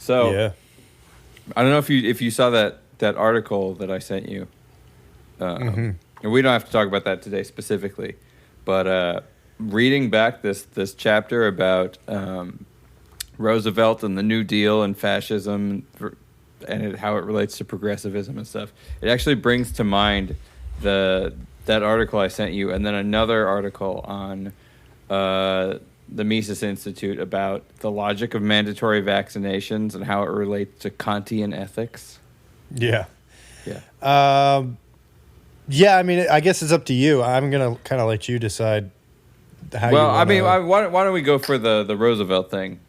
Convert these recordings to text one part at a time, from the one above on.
So Yeah. I don't know if you saw that article that I sent you. And we don't have to talk about that today specifically, but reading back this chapter about Roosevelt and the New Deal and fascism and how it relates to progressivism and stuff, it actually brings to mind that article I sent you, and then another article on the Mises Institute about the logic of mandatory vaccinations and how it relates to Kantian ethics. Yeah. Yeah. Yeah, I mean, I guess it's up to you. I'm going to kind of let you decide how you Well, want I mean, why don't we go for the Roosevelt thing?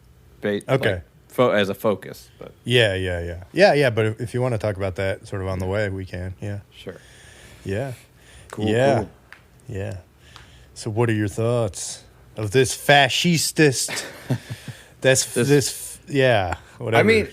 Okay. As a focus. But Yeah, but if you want to talk about that sort of on the way, we can. Yeah. sure. Yeah. Cool. Yeah. Cool. Yeah. So what are your thoughts of this fascist? Yeah, whatever. I mean,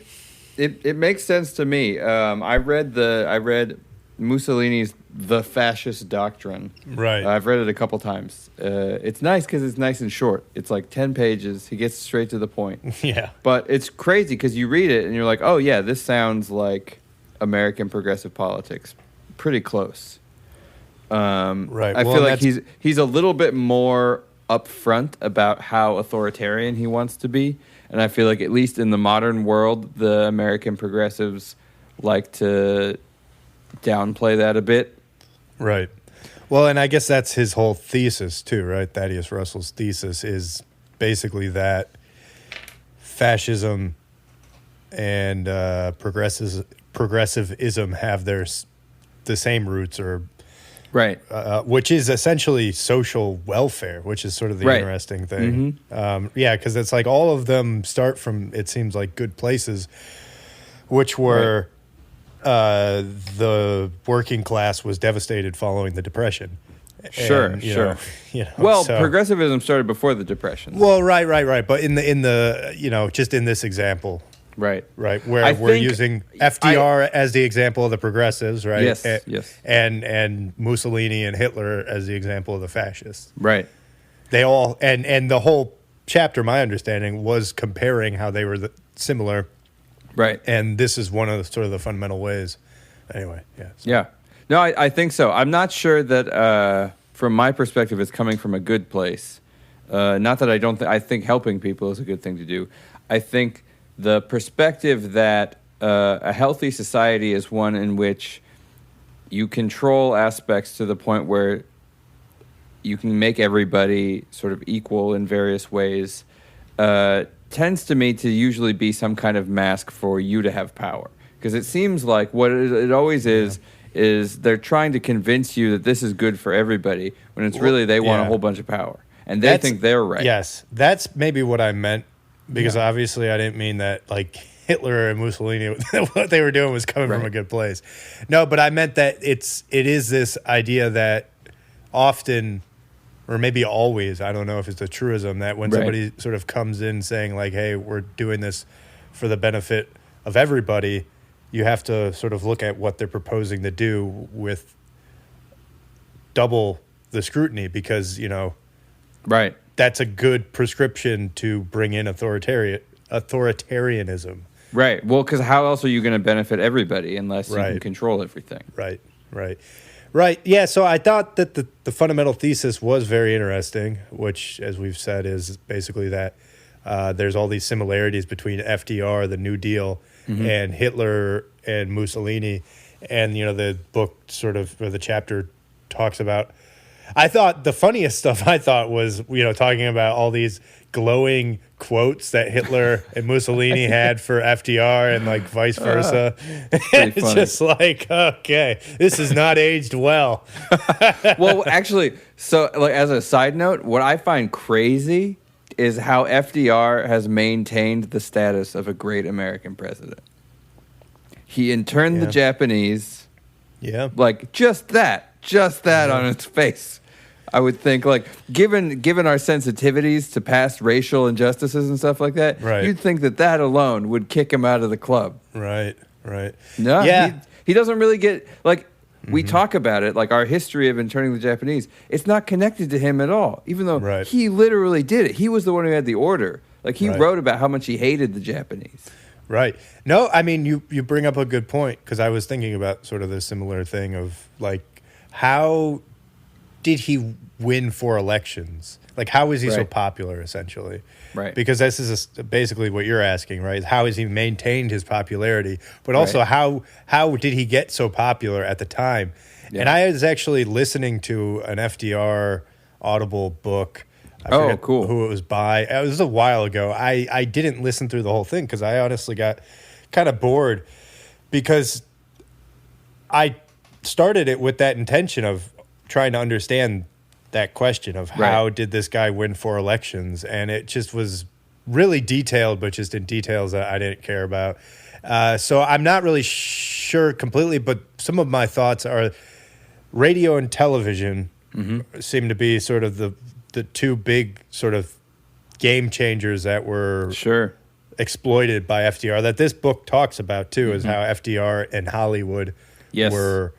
it makes sense to me. I read Mussolini's The Fascist Doctrine. Right. I've read it a couple times. It's nice because it's nice and short. It's like 10 pages. He gets straight to the point. Yeah. But it's crazy because you read it and you're like, oh, yeah, this sounds like American progressive politics. Pretty close. Right. I feel like he's a little bit more upfront about how authoritarian he wants to be. And I feel like at least in the modern world, the American progressives like to downplay that a bit. Right. Well, and I guess that's his whole thesis too, right? Thaddeus Russell's thesis is basically that fascism and progressivism have the same roots, or Right. which is essentially social welfare, which is sort of the Right. interesting thing. Yeah, because it's like all of them start from, it seems like, good places, which were the working class was devastated following the Depression. Sure. Well, so, progressivism started before the Depression. well, right. But in the just in this example, right. where we're using FDR as the example of the progressives, right? Yes, yes. And Mussolini and Hitler as the example of the fascists. Right. They all and the whole chapter, my understanding, was comparing how they were similar. Right. And this is one of the sort of the fundamental ways. Anyway, yeah. So. Yeah. No, I think so. I'm not sure that from my perspective it's coming from a good place. Not that I don't I think helping people is a good thing to do. I think the perspective that a healthy society is one in which you control aspects to the point where you can make everybody sort of equal in various ways tends to me to usually be some kind of mask for you to have power. Because it seems like what it always is they're trying to convince you that this is good for everybody when it's really they want a whole bunch of power. And they think they're right. Yes, that's maybe what I meant, because obviously I didn't mean that like Hitler and Mussolini, what they were doing was coming from a good place. No, but I meant that it is this idea that often, or maybe always, I don't know if it's a truism, that when somebody sort of comes in saying like, hey, we're doing this for the benefit of everybody, you have to sort of look at what they're proposing to do with double the scrutiny, because, Right. that's a good prescription to bring in authoritarianism. Right. Well, because how else are you going to benefit everybody unless you can control everything? Right. Yeah, so I thought that the fundamental thesis was very interesting, which, as we've said, is basically that there's all these similarities between FDR, the New Deal, and Hitler and Mussolini. And, the book sort of, or the chapter talks about, I thought the funniest stuff was, talking about all these glowing quotes that Hitler and Mussolini had for FDR and like vice versa. It's funny. Just like, okay, this is not aged well. Well, actually, so like as a side note, what I find crazy is how FDR has maintained the status of a great American president. He interned the Japanese. Yeah. Like just that on its face. I would think, like, given our sensitivities to past racial injustices and stuff like that, you'd think that alone would kick him out of the club. Right. No, he doesn't really get, like, we talk about it, like our history of interning the Japanese. It's not connected to him at all, even though he literally did it. He was the one who had the order. Like, he wrote about how much he hated the Japanese. Right. No, I mean, you bring up a good point, because I was thinking about sort of the similar thing of, like, how did he win 4 elections? Like, how is he so Right. popular, essentially? Right. Because this is basically what you're asking, right? How has he maintained his popularity? But also, Right. how did he get so popular at the time? Yeah. And I was actually listening to an FDR Audible book. I Oh, forget cool. who it was by. It was a while ago. I didn't listen through the whole thing because I honestly got kind of bored, because I started it with that intention of trying to understand that question of how Right. did this guy win 4 elections, and it just was really detailed, but just in details that I didn't care about. So I'm not really sure completely, but some of my thoughts are radio and television seem to be sort of the two big sort of game changers that were Sure. exploited by FDR, that this book talks about too, is how FDR and Hollywood Yes. were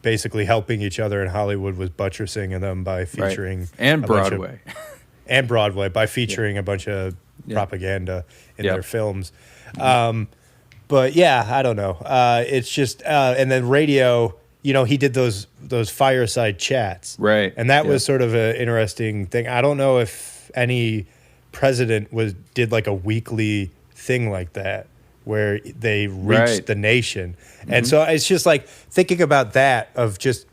basically helping each other, and Hollywood was buttressing them by featuring Right. And a bunch of- Broadway. and Broadway by featuring a bunch of Yeah. propaganda in Yeah. their films. But yeah, I don't know. It's just and then radio. He did those fireside chats, Right. And that Yeah. was sort of an interesting thing. I don't know if any president did like a weekly thing like that where they reached Right. the nation. And so it's just like thinking about that of just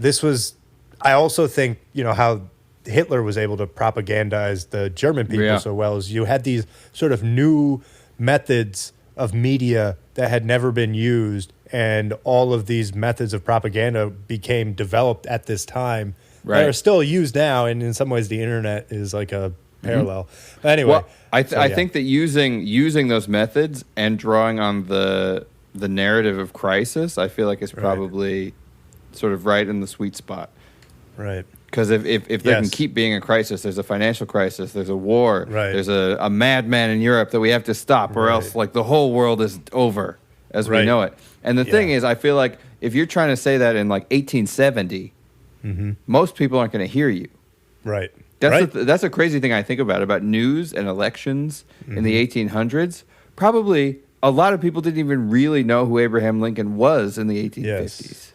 this was. I also think how Hitler was able to propagandize the German people Yeah. so well, is you had these sort of new methods of media that had never been used, and all of these methods of propaganda became developed at this time Right. that are still used now, and in some ways the internet is like a parallel. But anyway, Well, I yeah. think that using those methods and drawing on the narrative of crisis, I feel like is probably sort of right in the sweet spot. Right. Because if there can Yes. keep being a crisis, there's a financial crisis, there's a war, Right. there's a madman in Europe that we have to stop, or Right. else like the whole world is over as we Right. know it. And the thing Yeah. is, I feel like if you're trying to say that in like 1870, most people aren't going to hear you. Right. That's right. that's a crazy thing I think about news and elections in the 1800s. Probably a lot of people didn't even really know who Abraham Lincoln was in the 1850s.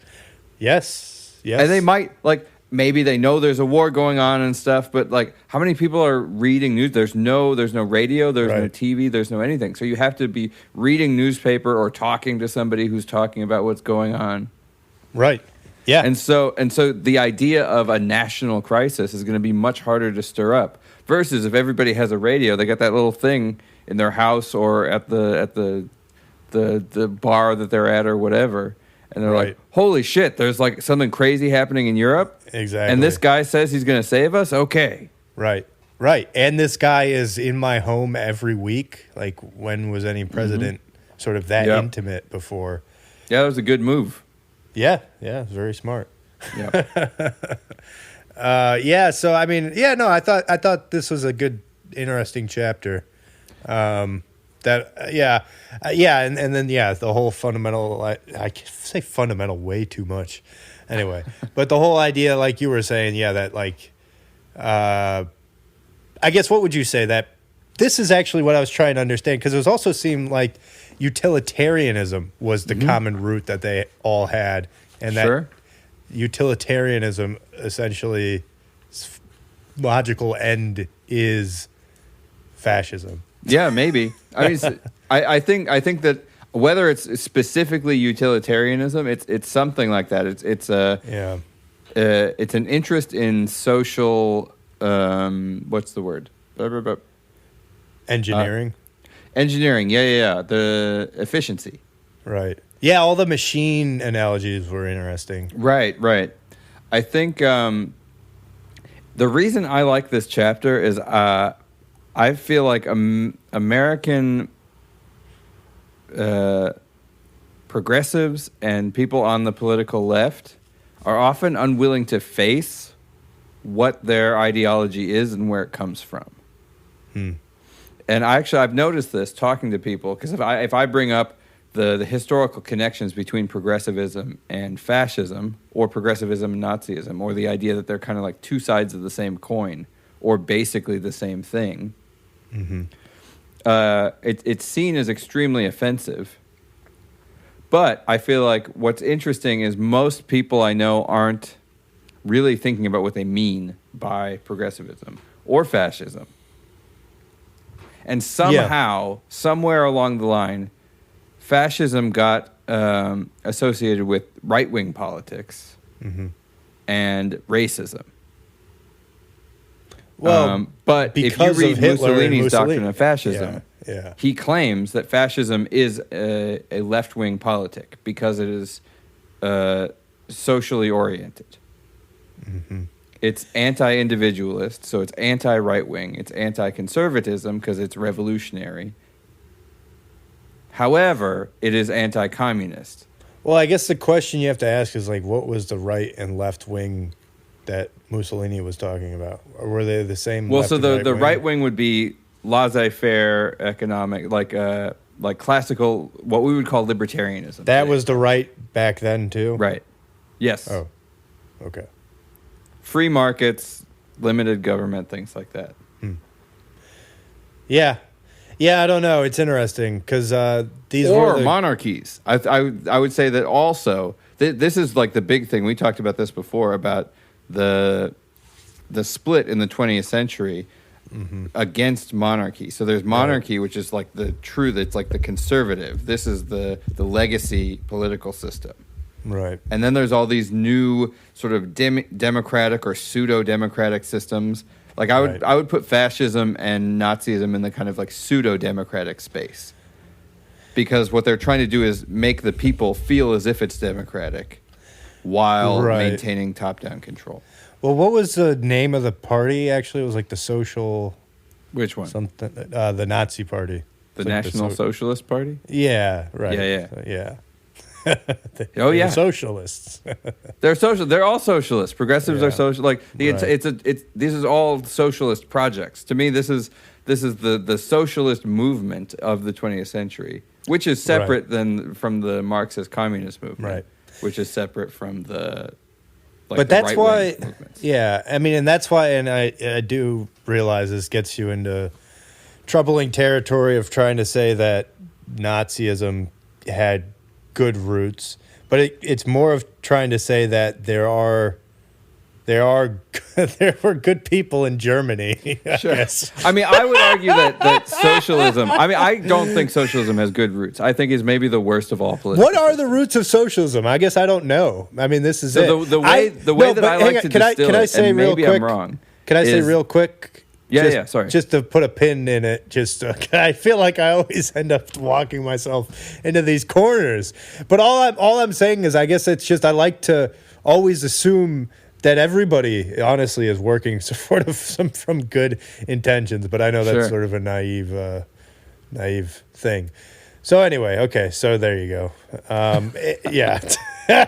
Yes. Yes. And they might, like, maybe they know there's a war going on and stuff, but, like, how many people are reading news? There's no radio, there's no Right. TV, there's no anything. So you have to be reading newspaper or talking to somebody who's talking about what's going on. Right. Yeah. And so the idea of a national crisis is going to be much harder to stir up versus if everybody has a radio, they got that little thing in their house or at the bar that they're at or whatever. And they're Right. like, holy shit, there's like something crazy happening in Europe. Exactly. And this guy says he's going to save us. Okay. Right. Right. And this guy is in my home every week. Like, when was any president sort of that Yep. intimate before? Yeah, that was a good move. Yeah. Yeah. Very smart. Yeah. Yeah. So, I mean, yeah, no, I thought this was a good, interesting chapter. And then the whole fundamental, I say fundamental way too much anyway, but the whole idea, like you were saying, that like, I guess, what would you say that this is actually what I was trying to understand? Because it was also seemed like utilitarianism was the common root that they all had. And Sure. that utilitarianism essentially logical end is fascism. Yeah, maybe. I mean, I think that whether it's specifically utilitarianism, it's something like that. It's an interest in social. What's the word? Engineering. Engineering. Yeah. The efficiency. Right. Yeah, all the machine analogies were interesting. Right. I think the reason I like this chapter is I feel like American progressives and people on the political left are often unwilling to face what their ideology is and where it comes from. And I've noticed this talking to people, because if I bring up the historical connections between progressivism and fascism, or progressivism and Nazism, or the idea that they're kind of like two sides of the same coin, or basically the same thing, it's seen as extremely offensive. But I feel like what's interesting is most people I know aren't really thinking about what they mean by progressivism or fascism. And somehow, somewhere along the line, fascism got associated with right-wing politics and racism. Well, but if you read Mussolini's doctrine of fascism, yeah. he claims that fascism is a left-wing politic because it is socially oriented. It's anti-individualist, so it's anti-right-wing. It's anti-conservatism because it's revolutionary. However, it is anti-communist. Well, I guess the question you have to ask is, like, what was the right and left wing that Mussolini was talking about? Or were they the same? Well, so the right wing would be laissez-faire economic, like classical, what we would call libertarianism. That was the right back then, too? Right. Yes. Oh, okay. Free markets, limited government, things like that. Yeah. Yeah, I don't know. It's interesting because these or were the monarchies. I would say that also. This is like the big thing. We talked about this before about the split in the 20th century against monarchy. So there's monarchy, which is like the true. That's like the conservative. This is the legacy political system. Right. And then there's all these new sort of democratic or pseudo-democratic systems. Like I would put fascism and Nazism in the kind of like pseudo-democratic space. Because what they're trying to do is make the people feel as if it's democratic while maintaining top-down control. Well, what was the name of the party, actually? It was like the social... Which one? Something. The Nazi Party. The National Socialist Party? Yeah, right. Yeah. So, yeah. They're socialists. They're social. They're all socialists. Progressives are social. Like this is all socialist projects. To me, this is the socialist movement of the 20th century, which is separate from the Marxist communist movement, right? Which is separate from the. But that's why, yeah. I mean, and that's why, and I do realize this gets you into troubling territory of trying to say that Nazism had good roots, but it's more of trying to say that there were good people in Germany. Sure. I mean, I would argue that socialism. I mean, I don't think socialism has good roots. I think it's maybe the worst of all political. What are the roots of socialism? I guess I don't know. I mean, this is so it. The way that I like to distill can I say and real maybe quick? I'm wrong. Can I say real quick? Sorry. Just to put a pin in it, I feel like I always end up walking myself into these corners. But all I'm saying is, I guess it's just I like to always assume that everybody, honestly, is working sort of from good intentions. But I know that's sort of a naive thing. So anyway, okay, so there you go. Yeah. All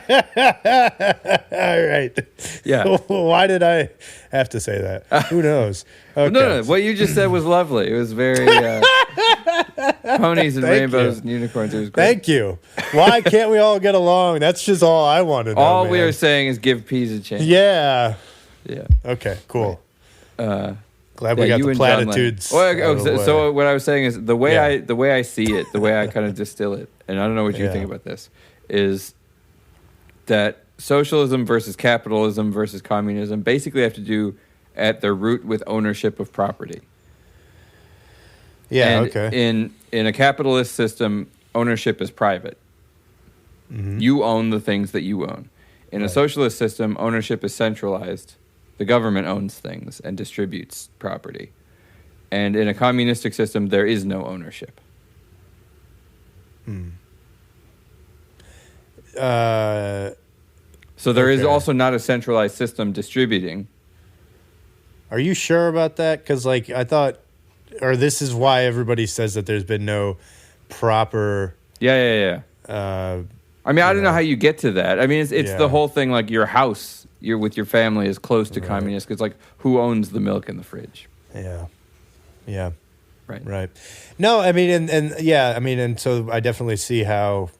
right. Yeah. Why did I have to say that? Who knows? Okay. No. What you just said was lovely. It was very ponies and rainbows and unicorns. It was great. Thank you. Why can't we all get along? That's just all I want to know. All we are saying is give peas a chance. Yeah. Yeah. Okay. Cool. Right. Glad we got the platitudes. So what I was saying is the way I see it, the way I kind of distill it, and I don't know what you think about this, is that socialism versus capitalism versus communism basically have to do at their root with ownership of property. Yeah. And okay. In a capitalist system, ownership is private. Mm-hmm. You own the things that you own. In a socialist system, ownership is centralized. The government owns things and distributes property. And in a communistic system, there is no ownership. So there is also not a centralized system distributing. Are you sure about that? Because, like, I thought, or this is why everybody says that there's been no proper... Yeah. I mean, I don't know how you get to that. I mean, it's the whole thing, like your house, you're with your family is close to communist. It's like, who owns the milk in the fridge? Yeah. Right. No, I mean, and so I definitely see how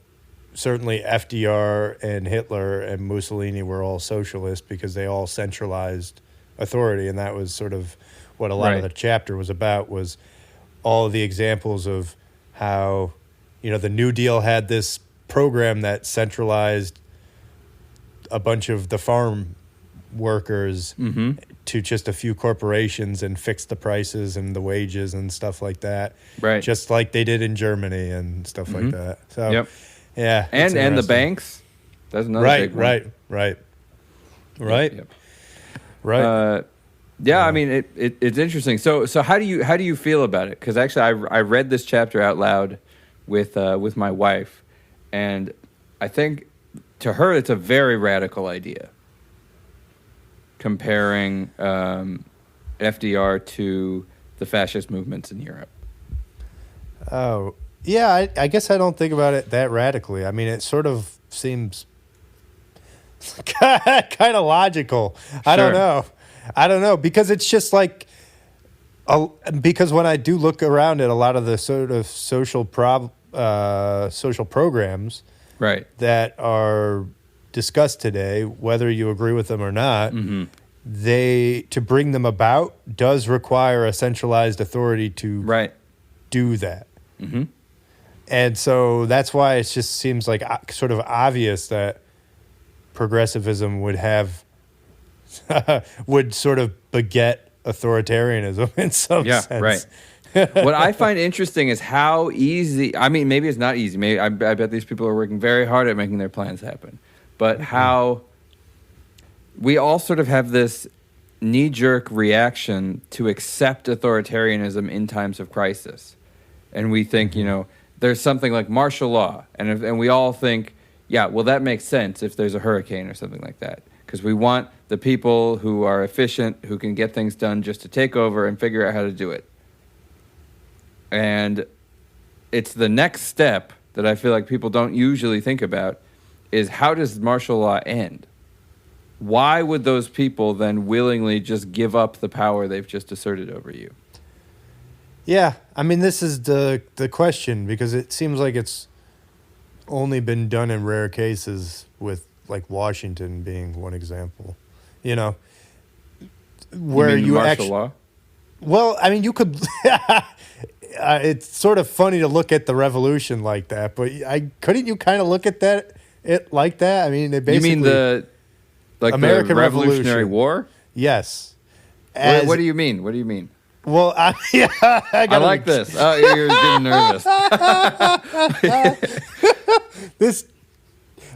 certainly FDR and Hitler and Mussolini were all socialist because they all centralized authority, and that was sort of what a lot of the chapter was about, was all of the examples of how, the New Deal had this program that centralized a bunch of the farm workers to just a few corporations and fixed the prices and the wages and stuff like that. Right. Just like they did in Germany and stuff like that. So, yeah. And the banks. That's another big one. Right. Yep. I mean, it's interesting. So how do you feel about it? Because actually, I read this chapter out loud with my wife, and I think to her it's a very radical idea. Comparing FDR to the fascist movements in Europe. Oh, yeah. I guess I don't think about it that radically. I mean, it sort of seems kind of logical. Sure. I don't know because it's just like because when I do look around at a lot of the sort of social programs that are discussed today, whether you agree with them or not, to bring them about does require a centralized authority to do that. And so that's why it just seems like sort of obvious that progressivism would sort of beget authoritarianism in some sense. Right. What I find interesting is how easy, I mean, maybe it's not easy. Maybe I bet these people are working very hard at making their plans happen. But how we all sort of have this knee-jerk reaction to accept authoritarianism in times of crisis. And we think, there's something like martial law. And we all think, yeah, well, that makes sense if there's a hurricane or something like that. Because we want the people who are efficient, who can get things done, just to take over and figure out how to do it. And it's the next step that I feel like people don't usually think about is how does martial law end? Why would those people then willingly just give up the power they've just asserted over you? Yeah, I mean, this is the question because it seems like it's only been done in rare cases with like Washington being one example, where you mean martial law? Well, I mean, you could. It's sort of funny to look at the revolution like that, but couldn't you kind of look at it like that? I mean, they basically. You mean the American Revolutionary War? Yes. What do you mean? What do you mean? Well, I like this. Oh, you're getting nervous. This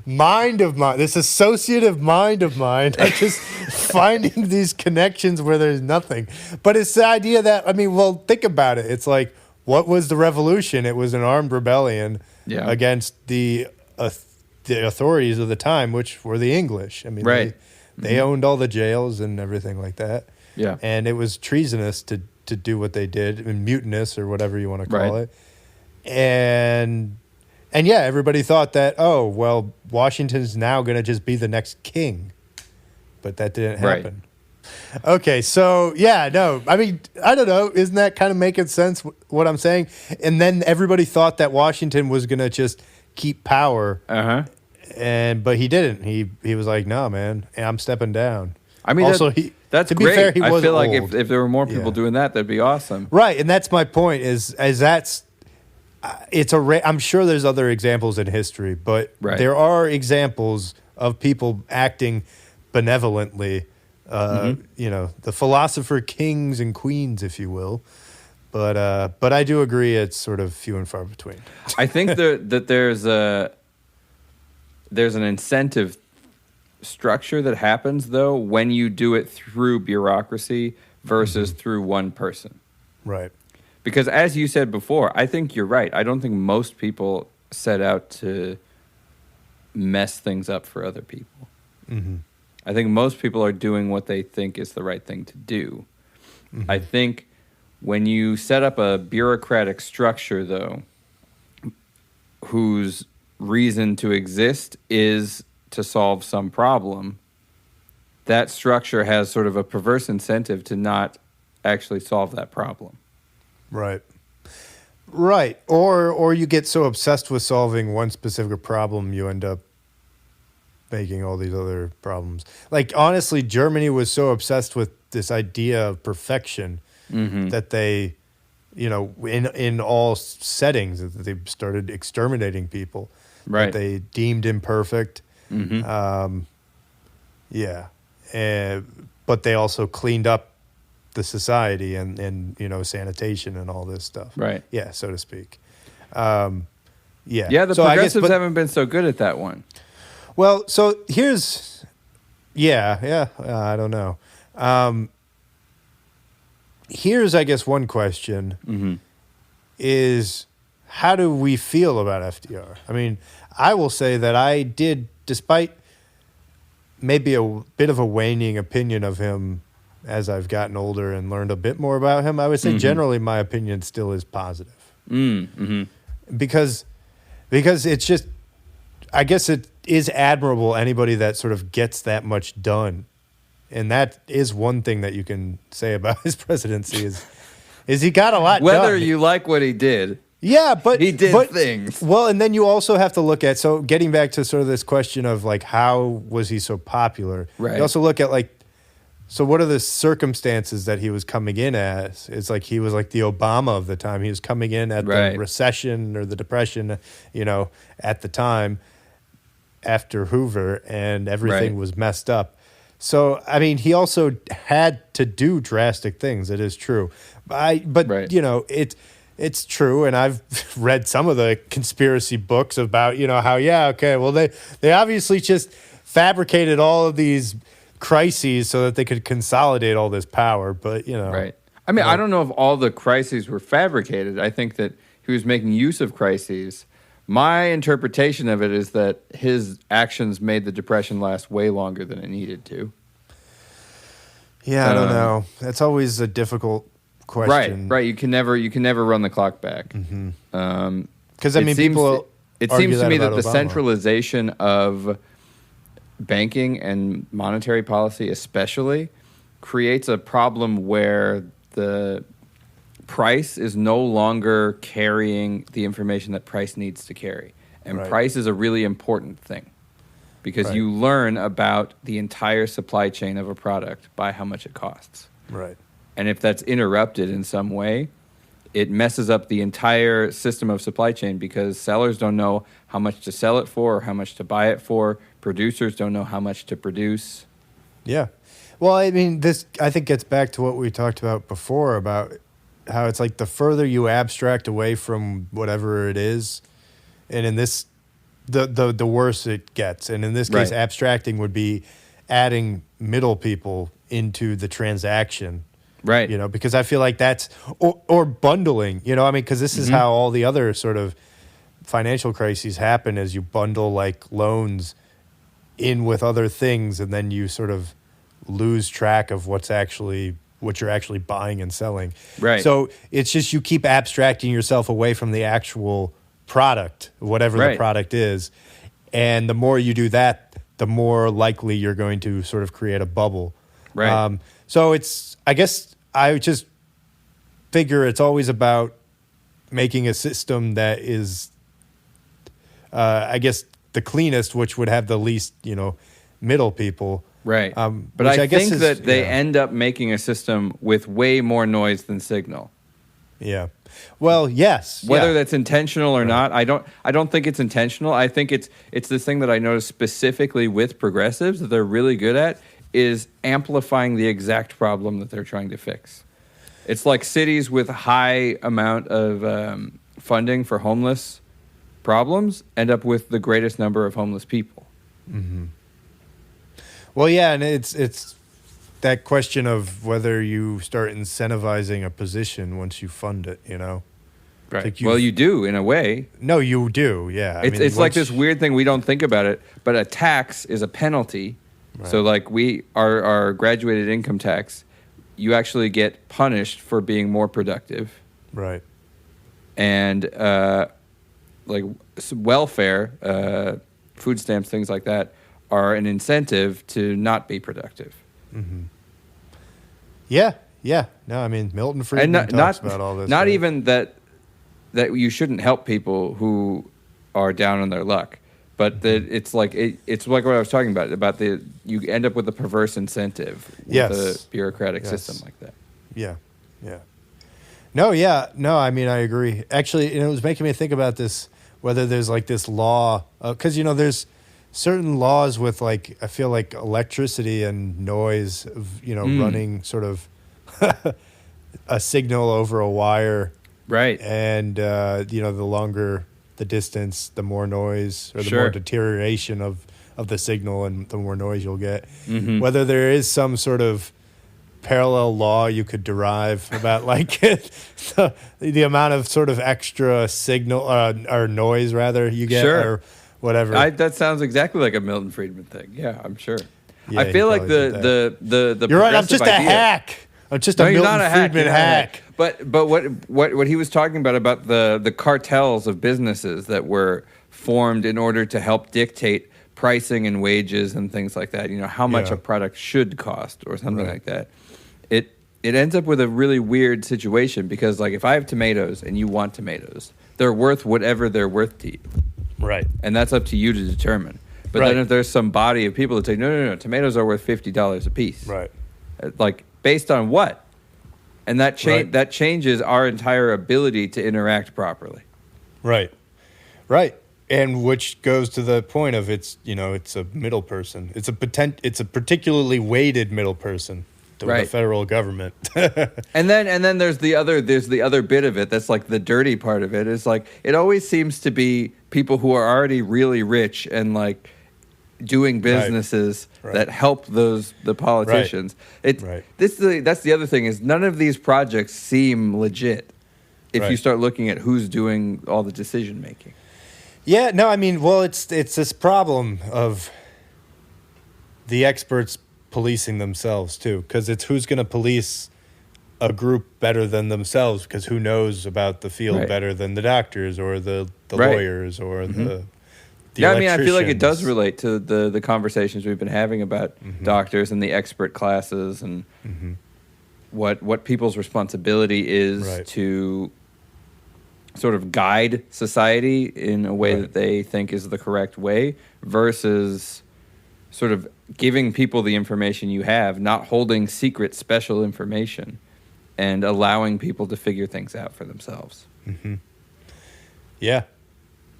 mind of mine, this associative mind of mine, I'm just finding these connections where there's nothing. But it's the idea that, I mean, well, think about it. It's like, what was the revolution? It was an armed rebellion against the authorities of the time, which were the English. I mean, they owned all the jails and everything like that. Yeah. And it was treasonous to do what they did, and mutinous or whatever you want to call it. And yeah, everybody thought that, oh, well, Washington's now going to just be the next king. But that didn't happen. Okay, so, yeah, no. I mean, I don't know. Isn't that kind of making sense, what I'm saying? And then everybody thought that Washington was going to just keep power. But he didn't. He was like, no, man, I'm stepping down. I mean, also, that's to great. Be fair, he I was feel old. like if there were more people doing that, that'd be awesome. Right, and that's my point. Is that's it's I'm sure there's other examples in history, but there are examples of people acting benevolently. The philosopher kings and queens, if you will. But I do agree it's sort of few and far between. I think that there's an incentive structure that happens, though, when you do it through bureaucracy versus through one person. Right. Because as you said before, I think you're right. I don't think most people set out to mess things up for other people. I think most people are doing what they think is the right thing to do. I think when you set up a bureaucratic structure, though, whose reason to exist is to solve some problem, that structure has sort of a perverse incentive to not actually solve that problem. Right. Or you get so obsessed with solving one specific problem, you end up making all these other problems. Like, honestly, Germany was so obsessed with this idea of perfection that they in all settings, that they started exterminating people Right. that they deemed imperfect. Mm-hmm. Yeah. But they also cleaned up the society and sanitation and all this stuff. Right. Yeah, so to speak. Yeah. Yeah, the So I guess, progressives haven't been so good at that one. well, so here's, I don't know. Here's, I guess, one question Mm-hmm. is, how do we feel about FDR? I mean, I will say that I did, despite maybe a bit of a waning opinion of him as I've gotten older and learned a bit more about him, I would say generally my opinion still is positive. Mm-hmm. Because it's just, I guess it is admirable, anybody that sort of gets that much done. And that is one thing that you can say about his presidency is he got a lot done. Whether you like what he did, yeah, but he did things. Well, and then you also have to look at, so getting back to sort of this question of like, how was he so popular? Right. You also look at like, so what are the circumstances that he was coming in as? It's like he was like the Obama of the time. He was coming in at the recession or the depression, at the time after Hoover, and everything was messed up. So, I mean, he also had to do drastic things. It is true. It's true, and I've read some of the conspiracy books about, how, well, they obviously just fabricated all of these crises so that they could consolidate all this power, but, Right. I mean, I don't know if all the crises were fabricated. I think that he was making use of crises. My interpretation of it is that his actions made the Depression last way longer than it needed to. Yeah, I don't know. That's always a difficult question. Right. You can never run the clock back. Because it seems to me that the Obama. centralization of banking and monetary policy, especially, creates a problem where the price is no longer carrying the information that price needs to carry, and price is a really important thing. Because you learn about the entire supply chain of a product by how much it costs. Right. And if that's interrupted in some way, it messes up the entire system of supply chain because sellers don't know how much to sell it for or how much to buy it for. Producers don't know how much to produce. Yeah. Well, I mean, this, I think, gets back to what we talked about before about how it's like the further you abstract away from whatever it is, and in this, the worse it gets. And in this case, abstracting would be adding middle people into the transaction. Right. Because I feel like that's, or bundling, because this is how all the other sort of financial crises happen, is you bundle like loans in with other things, and then you sort of lose track of what you're actually buying and selling. Right. So it's just, you keep abstracting yourself away from the actual product, whatever the product is. And the more you do that, the more likely you're going to sort of create a bubble. Right. So I guess I just figure it's always about making a system that is, I guess, the cleanest, which would have the least, middle people. Right. But I think that they end up making a system with way more noise than signal. Yeah. Well, yes. Whether that's intentional or not, I don't think it's intentional. I think it's this thing that I noticed specifically with progressives that they're really good at is amplifying the exact problem that they're trying to fix. It's like cities with high amount of funding for homeless problems end up with the greatest number of homeless people. Mm-hmm. Well, yeah, and it's that question of whether you start incentivizing a position once you fund it, Right. Like well, you do in a way. No, you do. Yeah. It's like this weird thing we don't think about it, but a tax is a penalty. Right. So like our graduated income tax, you actually get punished for being more productive. Right. And like welfare, food stamps, things like that, are an incentive to not be productive. Mm-hmm. Yeah. No, I mean, Milton Friedman talks about all this. Not even that you shouldn't help people who are down on their luck, but that it's like what I was talking about you end up with a perverse incentive with a bureaucratic system like that. Yeah. No, yeah. No, I mean, I agree. Actually, it was making me think about this, whether there's like this law, because, there's certain laws with like, I feel like electricity and noise, of, running sort of a signal over a wire. Right. And, the longer the distance, the more noise or the more deterioration of the signal and the more noise you'll get. Mm-hmm. Whether there is some sort of parallel law you could derive about like the amount of sort of extra signal or noise rather you get or whatever. That sounds exactly like a Milton Friedman thing. Yeah, I'm sure. Yeah, I feel like the you're right. I'm just a hack. I'm just a Milton Friedman hack. But what he was talking about the cartels of businesses that were formed in order to help dictate pricing and wages and things like that. How much a product should cost or something like that. It ends up with a really weird situation because, like, if I have tomatoes and you want tomatoes, they're worth whatever they're worth to you. Right. And that's up to you to determine. But then if there's some body of people that say, no, tomatoes are worth $50 a piece. Right. Like, based on what? And that that changes our entire ability to interact properly. Right. Right. And which goes to the point of it's a middle person. It's a particularly weighted middle person. The federal government. and then there's the other bit of it that's like the dirty part of it. Is like it always seems to be people who are already really rich and like doing businesses that help the politicians. That's the other thing is none of these projects seem legit if you start looking at who's doing all the decision making. Yeah, no, I mean, well, it's this problem of the experts policing themselves too, because it's who's going to police a group better than themselves, because who knows about the field better than the doctors or the lawyers or the I mean, I feel like it does relate to the conversations we've been having about doctors and the expert classes and what people's responsibility is to sort of guide society in a way that they think is the correct way versus sort of giving people the information you have, not holding secret special information, and allowing people to figure things out for themselves. Mm-hmm. Yeah.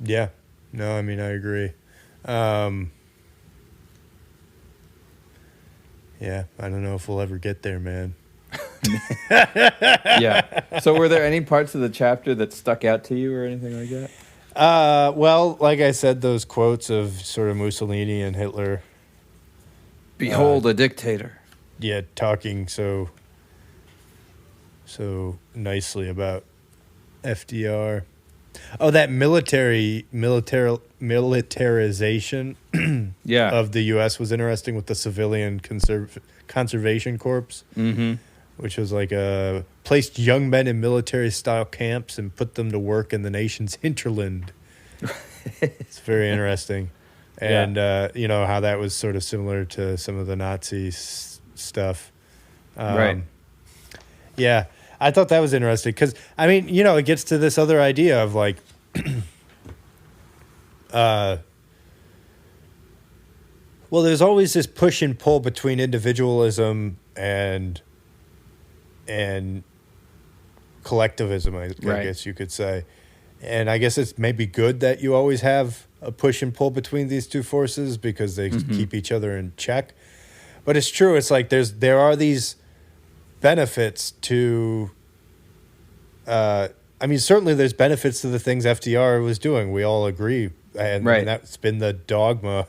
Yeah. No, I mean, I agree. Yeah, I don't know if we'll ever get there, man. Yeah. So were there any parts of the chapter that stuck out to you or anything like that? Well, like I said, those quotes of sort of Mussolini and Hitler. Behold a dictator. Yeah, talking so nicely about FDR. Oh, that militarization of the U.S. was interesting with the Civilian Conservation Corps, which was like placed young men in military-style camps and put them to work in the nation's hinterland. It's very interesting. And, how that was sort of similar to some of the Nazi stuff. Yeah, I thought that was interesting because, I mean, it gets to this other idea of like, well, there's always this push and pull between individualism and collectivism, I guess you could say. And I guess it's maybe good that you always have a push and pull between these two forces because they keep each other in check. But it's true. It's like there are these benefits to. I mean, certainly there's benefits to the things FDR was doing. We all agree, and that's been the dogma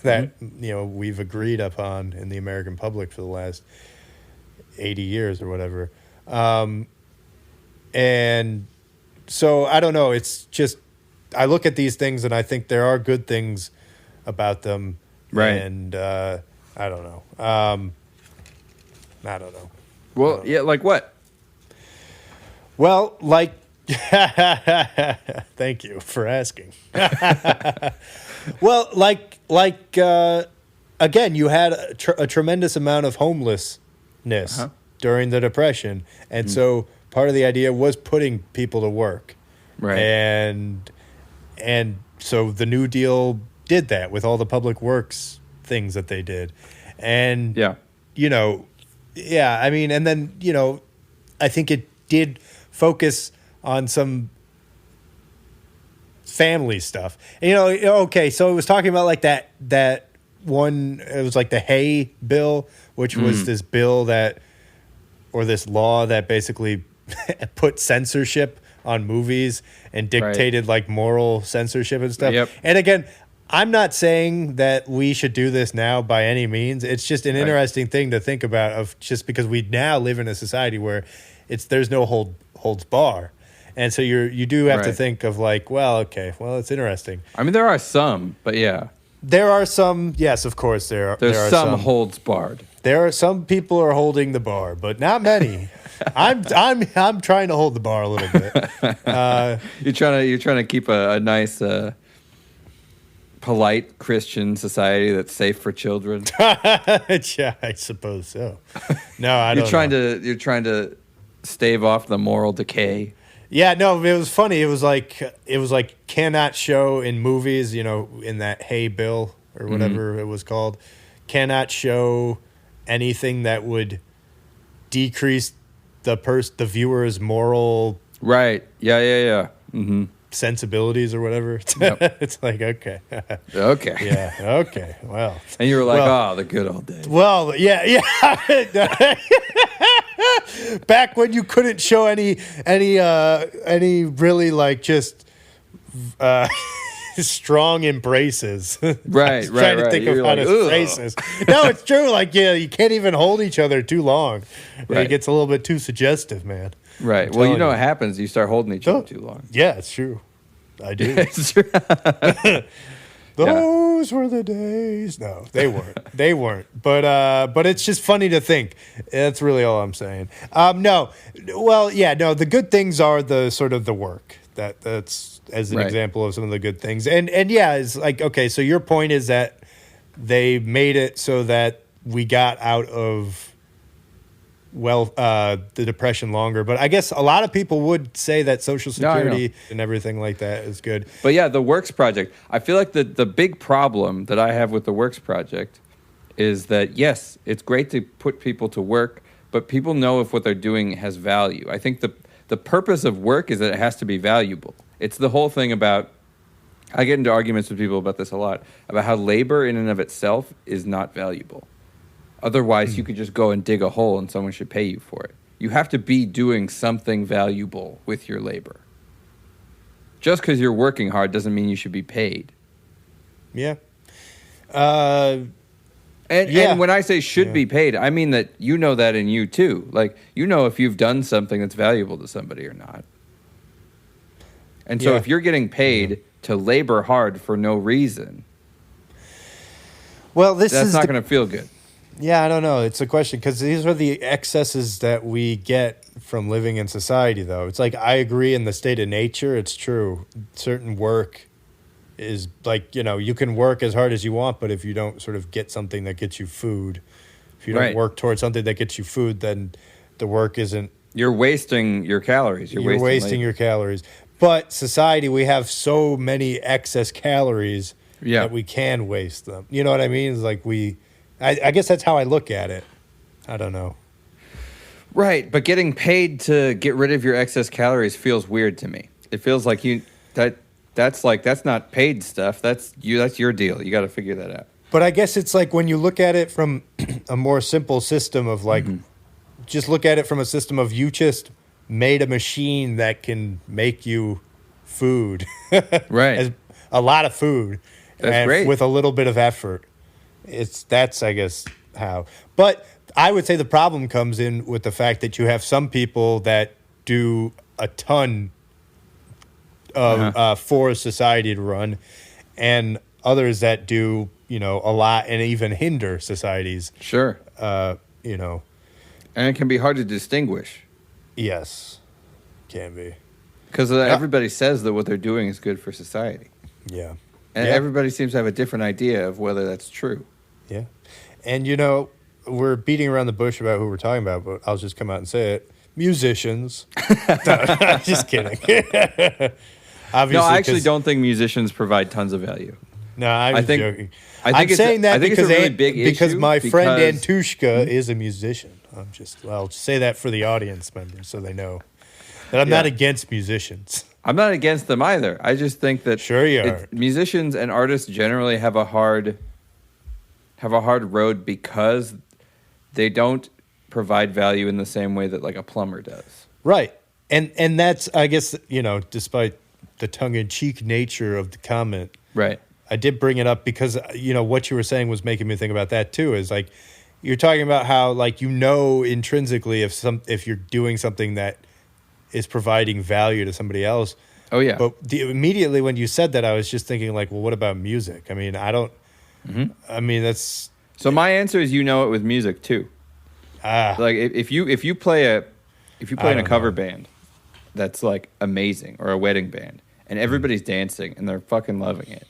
that we've agreed upon in the American public for the last 80 years or whatever. And so I don't know. It's just I look at these things and I think there are good things about them. Right. And I don't know. I don't know. Well, yeah, like what? Well, like, thank you for asking. Well, like again, you had a tremendous amount of homelessness during the Depression, and so part of the idea was putting people to work, right? And so the New Deal did that with all the public works things that they did, and I mean, and then I think it did focus on some family stuff. And, okay, so it was talking about like that one, it was like the Hay bill, which was this bill or this law that basically put censorship on movies and dictated like moral censorship and stuff. Yep. And again, I'm not saying that we should do this now by any means. It's just an interesting thing to think about, of just because we now live in a society where there's no holds bar. And so you do have to think of like, well, okay, well, it's interesting. I mean, there are some, but yeah. There are some, yes, of course there are. There's some holds barred. There are some people are holding the bar, but not many. I'm trying to hold the bar a little bit. You're trying to keep a nice polite Christian society that's safe for children. Yeah, I suppose so. No, I don't. You're trying to stave off the moral decay. Yeah, no, it was funny. It was like cannot show in movies, in that Hay bill or whatever it was called, cannot show anything that would decrease the viewer's moral Yeah. sensibilities or whatever. Yep. It's like, okay. Okay. Yeah, okay. Well. And you were like, the good old days. Well, yeah. Back when you couldn't show any really like just strong embraces. Right. Trying to think of how to phrase this. No, it's true. Like, you can't even hold each other too long. Right. It gets a little bit too suggestive, man. Right. Well, you know what happens? You start holding each other too long. Yeah, it's true. I do. It's true. Those were the days. No, they weren't. They weren't. But it's just funny to think. That's really all I'm saying. No. Well, yeah, no, the good things are the sort of the work. That's as an example of some of the good things. And yeah, it's like, okay, so your point is that they made it so that we got out of the depression longer. But I guess a lot of people would say that Social Security and everything like that is good. But yeah, the Works Project. I feel like the big problem that I have with the Works Project is that, yes, it's great to put people to work, but people know if what they're doing has value. I think the purpose of work is that it has to be valuable. It's the whole thing about, I get into arguments with people about this a lot, about how labor in and of itself is not valuable. Otherwise, you could just go and dig a hole and someone should pay you for it. You have to be doing something valuable with your labor. Just because you're working hard doesn't mean you should be paid. Yeah. And when I say should be paid, I mean that you know that in you too. Like, if you've done something that's valuable to somebody or not. And so if you're getting paid to labor hard for no reason, that's not going to feel good. Yeah, I don't know. It's a question because these are the excesses that we get from living in society, though. It's like, I agree in the state of nature. It's true. Certain work is like, you can work as hard as you want, but if you don't sort of get something that gets you food, if you don't work towards something that gets you food, then the work isn't. You're wasting your calories. You're wasting your calories. But society, we have so many excess calories that we can waste them. You know what I mean? It's like I guess that's how I look at it. I don't know. Right, but getting paid to get rid of your excess calories feels weird to me. It feels like that's not paid stuff. That's your deal. You got to figure that out. But I guess it's like when you look at it from a more simple system of like, just look at it from a system of you just made a machine that can make you food. Right. A lot of food. That's great. With a little bit of effort. That's I guess how. But I would say the problem comes in with the fact that you have some people that do a ton of for society to run, and others that do a lot and even hinder societies. Sure. And it can be hard to distinguish. Yes, can be. Because everybody says that what they're doing is good for society. Yeah. And everybody seems to have a different idea of whether that's true. Yeah. And, we're beating around the bush about who we're talking about, but I'll just come out and say it. Musicians. No, just kidding. Obviously, no, I actually don't think musicians provide tons of value. No, I'm joking. I'm saying that because my friend Antushka is a musician. I'll say that for the audience members so they know. But I'm not against musicians. I'm not against them either. I just think that sure you are. Musicians and artists generally have a hard road because they don't provide value in the same way that like a plumber does. Right. And that's, I guess, despite the tongue-in-cheek nature of the comment, right? I did bring it up because, what you were saying was making me think about that too, is like, you're talking about how, like, intrinsically if you're doing something that is providing value to somebody else. Oh, yeah. But immediately when you said that, I was just thinking, like, well, what about music? I mean, that's... So my answer is it with music, too. Like, if you play in a cover band that's, like, amazing, or a wedding band, and everybody's dancing, and they're fucking loving it,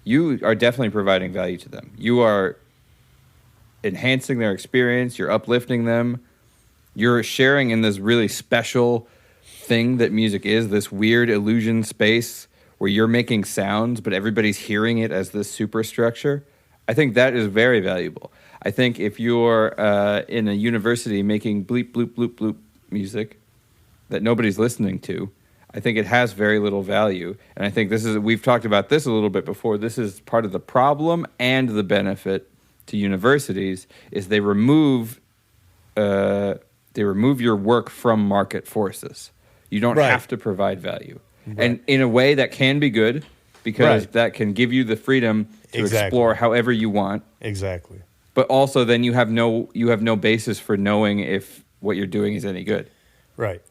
you are definitely providing value to them. You are enhancing their experience. You're uplifting them. You're sharing in this really special thing that music is, this weird illusion space where you're making sounds, but everybody's hearing it as this superstructure. I think that is very valuable. I think if you're in a university making bleep, bloop, bloop, bloop music that nobody's listening to, I think it has very little value. And I think we've talked about this a little bit before. This is part of the problem and the benefit to universities is they remove your work from market forces. You don't have to provide value. Right. And in a way that can be good because that can give you the freedom to explore however you want. Exactly. But also then you have no basis for knowing if what you're doing is any good. Right.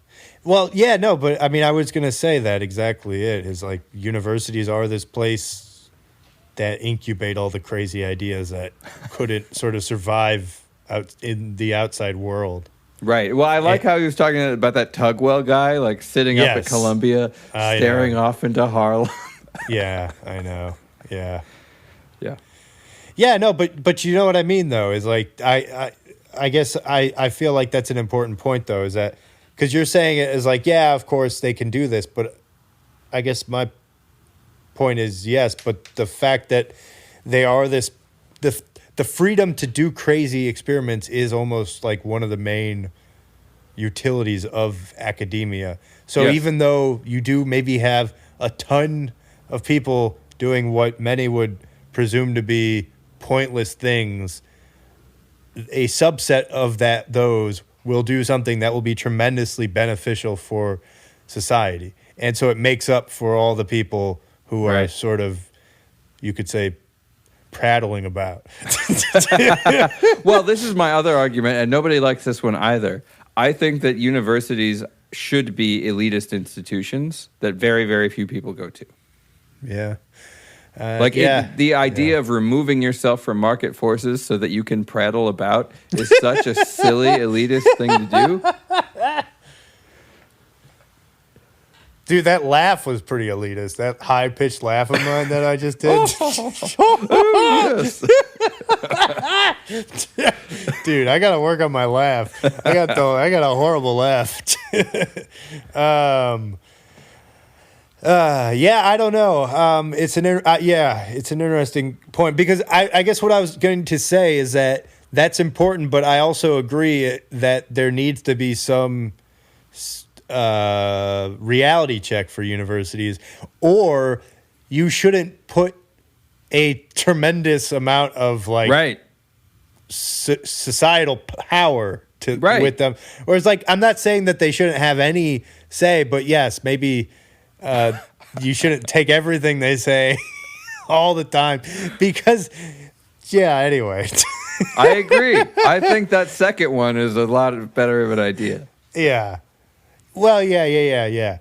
Well, yeah, no, but I mean, I was going to say that exactly it is like universities are this place that incubate all the crazy ideas that couldn't sort of survive out in the outside world. Right. Well, I like how he was talking about that Tugwell guy, like sitting up at Columbia, staring off into Harlem. Yeah, I know. Yeah. Yeah. Yeah, no, but you know what I mean, though, is like, I guess I feel like that's an important point, though, is that, because you're saying it as like, yeah, of course they can do this, but I guess my point is yes, but the fact that they are the freedom to do crazy experiments is almost like one of the main utilities of academia. So even though you do maybe have a ton of people doing what many would presume to be pointless things, a subset of those will do something that will be tremendously beneficial for society. And so it makes up for all the people who are sort of, you could say, prattling about. Well, this is my other argument, and nobody likes this one either. I think that universities should be elitist institutions that very, very few people go to. Yeah. The idea of removing yourself from market forces so that you can prattle about is such a silly elitist thing to do. Dude, that laugh was pretty elitist. That high-pitched laugh of mine that I just did. Dude, I got to work on my laugh. I got a horrible laugh. I don't know. It's an interesting point because I guess what I was going to say is that that's important, but I also agree that there needs to be some reality check for universities, or you shouldn't put a tremendous amount of societal power with them. Whereas, like, I'm not saying that they shouldn't have any say, but yes, maybe you shouldn't take everything they say all the time because, anyway. I agree. I think that second one is a lot better of an idea. Yeah. Well, yeah.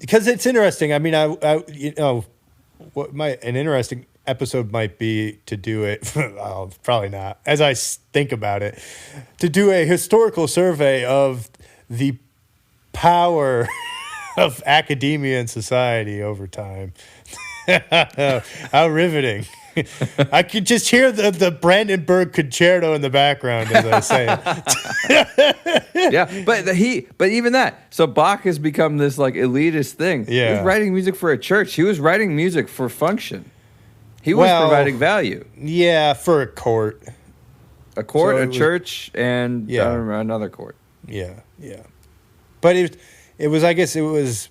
Because it's interesting. I mean, an interesting episode might be to do it. Well, probably not. As I think about it, to do a historical survey of the power of academia and society over time. How riveting. I could just hear the Brandenburg Concerto in the background as I say it. Yeah, but even that. So Bach has become this like elitist thing. Yeah. He was writing music for a church. He was writing music for function. He was providing value. Yeah, for a court. A court, a church, and I don't remember, another court. Yeah. but it was, I guess it was.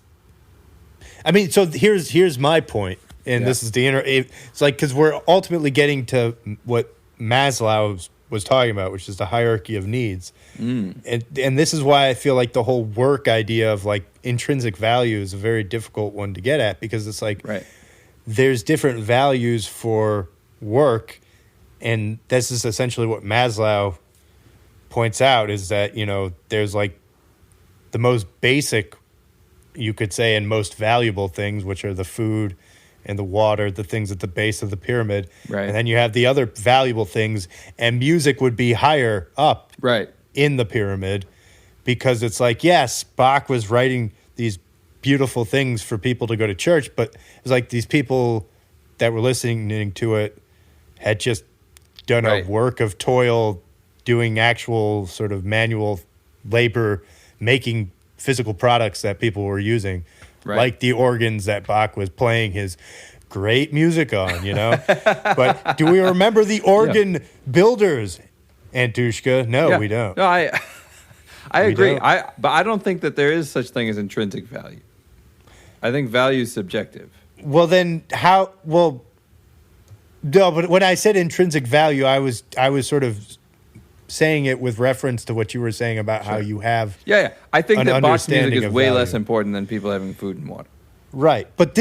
I mean, so here's my point, and this is it's like, because we're ultimately getting to what Maslow was talking about, which is the hierarchy of needs, and this is why I feel like the whole work idea of like intrinsic value is a very difficult one to get at, because it's like there's different values for work, and this is essentially what Maslow points out, is that, you know, there's like the most basic, you could say, and most valuable things, which are the food and the water, the things at the base of the pyramid. Right. And then you have the other valuable things, and music would be higher up in the pyramid, because it's like, yes, Bach was writing these beautiful things for people to go to church, but it's like these people that were listening to it had just done a work of toil, doing actual sort of manual labor, making physical products that people were using, like the organs that Bach was playing his great music on, you know? But do we remember the organ builders, Antushka? No, we don't. No, I agree. But I don't think that there is such thing as intrinsic value. I think value is subjective. Well, then how? Well, no. But when I said intrinsic value, I was sort of saying it with reference to what you were saying about how you have. Yeah. I think that Bach's music is way value. less important than people having food and water. Right. But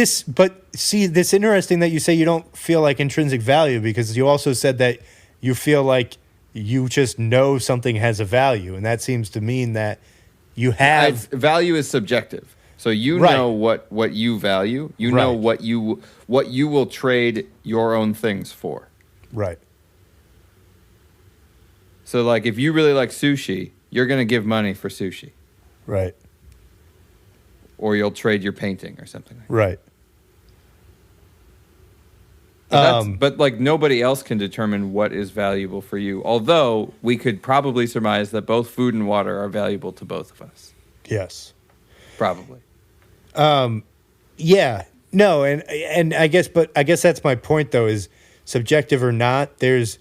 see, this interesting that you say you don't feel like intrinsic value, because you also said that you feel like you just know something has a value, and that seems to mean that you have value is subjective. So you know what you value. You know what you will trade your own things for. Right. So, like, if you really like sushi, you're going to give money for sushi. Right. Or you'll trade your painting or something like that. Right. But, like, nobody else can determine what is valuable for you. Although, we could probably surmise that both food and water are valuable to both of us. Yes. Probably. Yeah. No, and I guess that's my point, though, is subjective or not, there's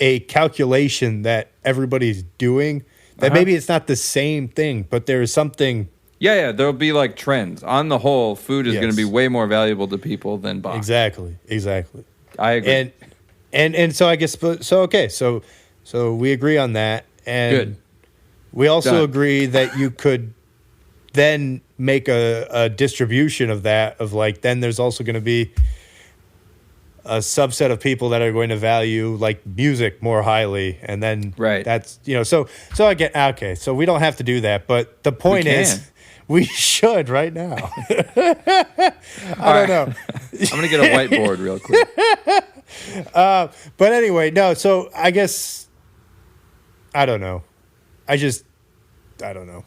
a calculation that everybody's doing that maybe it's not the same thing, but there's something. Yeah, there'll be like trends. On the whole, food is going to be way more valuable to people than Bach. Exactly. I agree. And so I guess so we agree on that, and good. We also agree that you could then make a distribution of that, of like, then there's also going to be a subset of people that are going to value like music more highly, and then that's, you know, so again, okay, so we don't have to do that, but the point is we should right now. I don't know. I'm gonna get a whiteboard real quick. But anyway, no, so I guess I don't know. I don't know.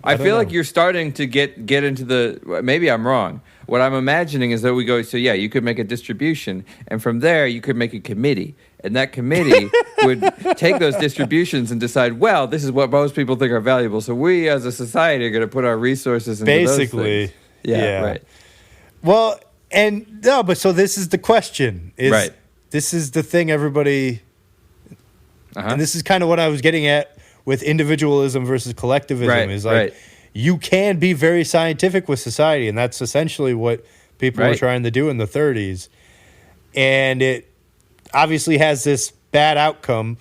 I feel like you're starting to get into the, maybe I'm wrong. What I'm imagining is that we go, so yeah, you could make a distribution, and from there you could make a committee, and that committee would take those distributions and decide, well, this is what most people think are valuable, so we as a society are going to put our resources into those things. Yeah, right. Well, and no, but so this is the question. This is the thing everybody, and this is kind of what I was getting at with individualism versus collectivism, is like, you can be very scientific with society, and that's essentially what people were trying to do in the 30s. And it obviously has this bad outcome,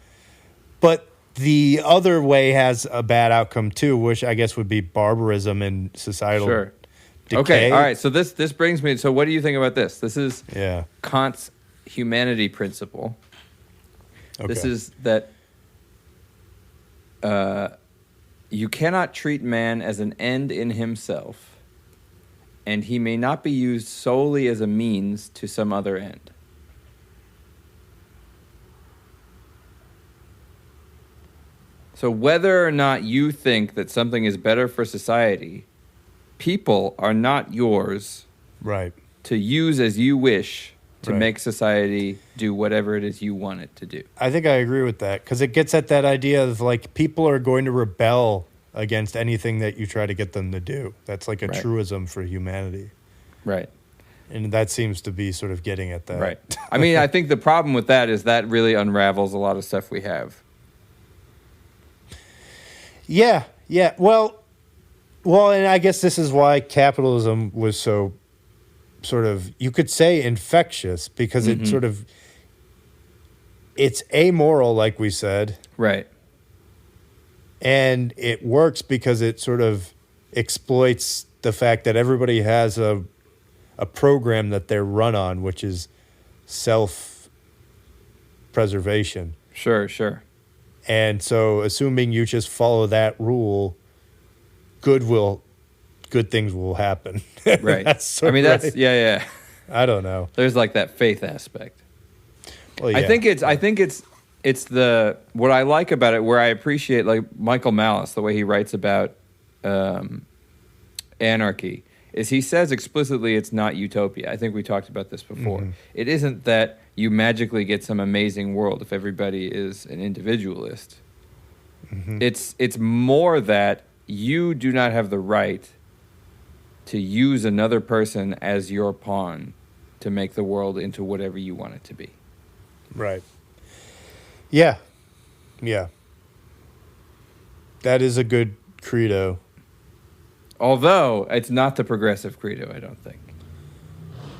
but the other way has a bad outcome too, which I guess would be barbarism and societal decay. Okay, all right, so this brings me, so what do you think about this? This is Kant's humanity principle. Okay. This is that you cannot treat man as an end in himself, and he may not be used solely as a means to some other end. So whether or not you think that something is better for society, people are not yours to use as you wish to make society do whatever it is you want it to do. I think I agree with that, because it gets at that idea of like, people are going to rebel against anything that you try to get them to do. That's like a truism for humanity. Right. And that seems to be sort of getting at that. Right. I mean, I think the problem with that is that really unravels a lot of stuff we have. Yeah. Yeah, well, and I guess this is why capitalism was so sort of, you could say, infectious, because it sort of, it's amoral, like we said. Right. And it works because it sort of exploits the fact that everybody has a program that they're run on, which is self-preservation. Sure. And so assuming you just follow that rule, good things will happen. Right. That's yeah. I don't know. There's like that faith aspect. Well, yeah. I think it's the what I like about it, where I appreciate like Michael Malice, the way he writes about anarchy, is he says explicitly it's not utopia. I think we talked about this before. It isn't that you magically get some amazing world if everybody is an individualist. It's more that you do not have the right to use another person as your pawn to make the world into whatever you want it to be. Right. Yeah. That is a good credo. Although it's not the progressive credo, I don't think.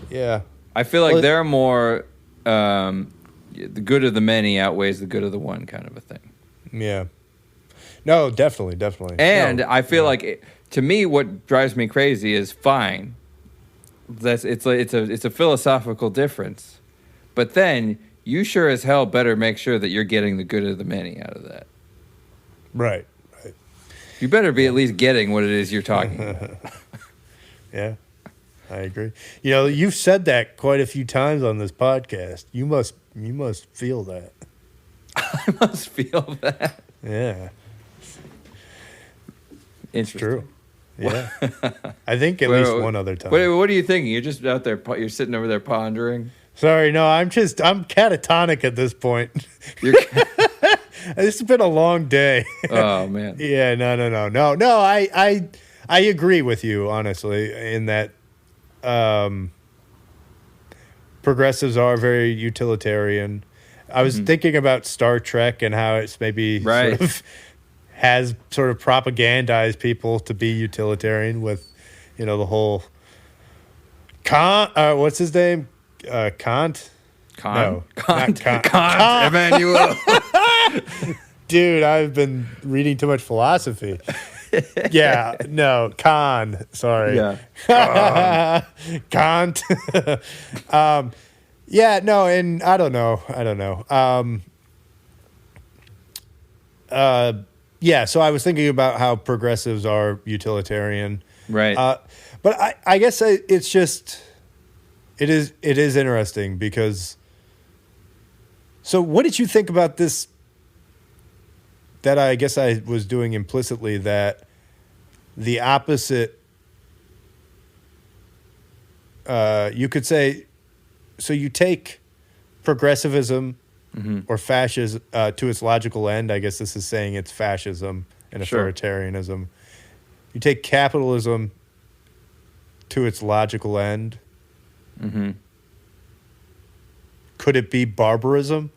Yeah. I feel like they're more the good of the many outweighs the good of the one kind of a thing. Yeah. No, definitely. And I feel like, to me, what drives me crazy is fine. It's a philosophical difference, but then you sure as hell better make sure that you're getting the good of the many out of that. Right. You better be at least getting what it is you're talking about. Yeah, I agree. You know, you've said that quite a few times on this podcast. You must feel that. I must feel that. Yeah. Interesting. True. Yeah. I think at least one other time. What are you thinking? You're just out there, you're sitting over there pondering? Sorry, no, I'm catatonic at this point. This has been a long day. Oh, man. Yeah, no. I agree with you, honestly, in that progressives are very utilitarian. I was thinking about Star Trek and how it's maybe sort of has sort of propagandized people to be utilitarian with, the whole what's his name? Kant? Kant? Not Kant. Kant, Emmanuel. Dude, I've been reading too much philosophy. Yeah, no, sorry. Yeah. Kant. Yeah, no, and I don't know. Yeah, so I was thinking about how progressives are utilitarian. Right. But I guess it's just, it is interesting because, so what did you think about this, that I guess I was doing implicitly, that the opposite, you could say, so you take progressivism or fascism to its logical end. I guess this is saying it's fascism and authoritarianism. You take capitalism to its logical end. Could it be barbarism?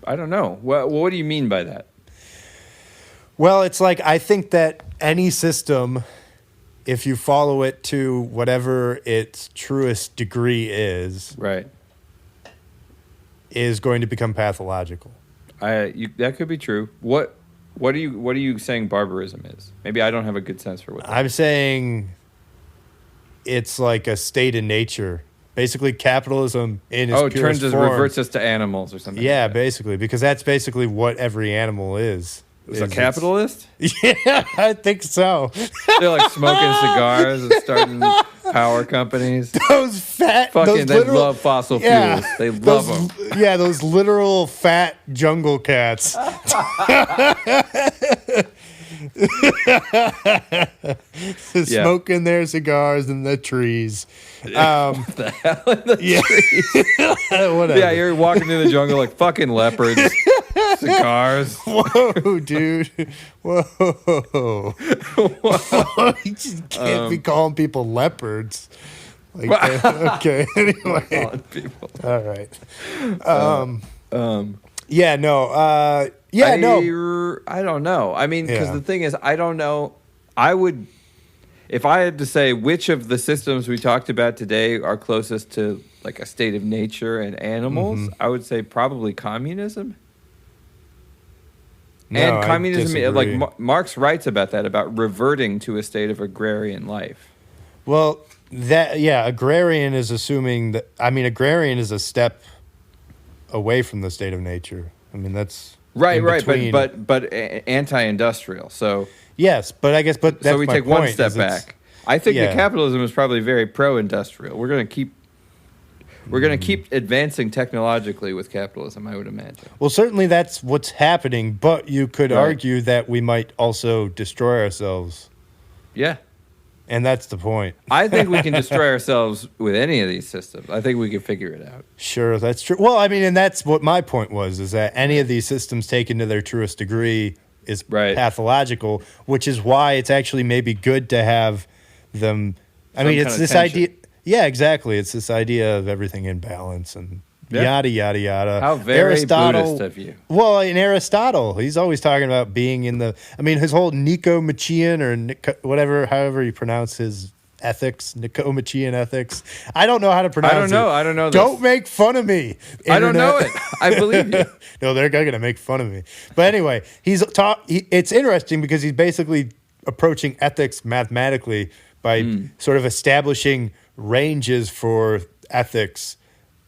I don't know. What do you mean by that? Well, it's like, I think that any system, if you follow it to whatever its truest degree is, right, is going to become pathological. That could be true. What are you saying barbarism is? Maybe I don't have a good sense for what that I'm is. saying it's like a state in nature. Basically, capitalism in its purest form reverts us to animals or something. Yeah, like that. Basically, because that's basically what every animal is. Is a capitalist? Yeah, I think so. They're like smoking cigars and starting power companies. Those fat, they love fossil fuels. They love them. Yeah, those literal fat jungle cats. Smoking their cigars in the trees. What the hell in the trees? Whatever. Yeah, you're walking through the jungle like fucking leopards. Cigars. Whoa, dude. Whoa. You just can't be calling people leopards. Like, okay, anyway. People. All right. Yeah, no. Yeah, I don't know. I mean, because Yeah. the thing is, I don't know. I would, if I had to say which of the systems we talked about today are closest to like a state of nature and animals, I would say probably communism. No, And I communism, like disagree. Marx writes about that, about reverting to a state of agrarian life. Well, agrarian is assuming that. I mean, agrarian is a step away from the state of nature. I mean, that's Right, in right, between. but anti-industrial. So Yes, but I guess, but that's we my take one point, step is it's- back. I think that yeah. capitalism is probably very pro-industrial. We're going to keep advancing technologically with capitalism, I would imagine. Well, certainly that's what's happening, but you could Right. argue that we might also destroy ourselves, Yeah. and that's the point. I think we can destroy ourselves with any of these systems. I think we can figure it out. Sure, that's true. Well, I mean, and that's what my point was, is that any of these systems taken to their truest degree is Right. pathological, which is why it's actually maybe good to have them. I Some mean, kind it's of this tension. idea. Yeah, exactly. It's this idea of everything in balance and Yeah. yada, yada, yada. How very Buddhist of you. Well, in Aristotle, he's always talking about being in the. I mean, his whole Nicomachean however you pronounce his ethics, Nicomachean ethics. I don't know how to pronounce it. I don't know this. Don't make fun of me. I don't know Internet. it. I believe you. No, they're going to make fun of me. But anyway, it's interesting because he's basically approaching ethics mathematically by sort of establishing ranges for ethics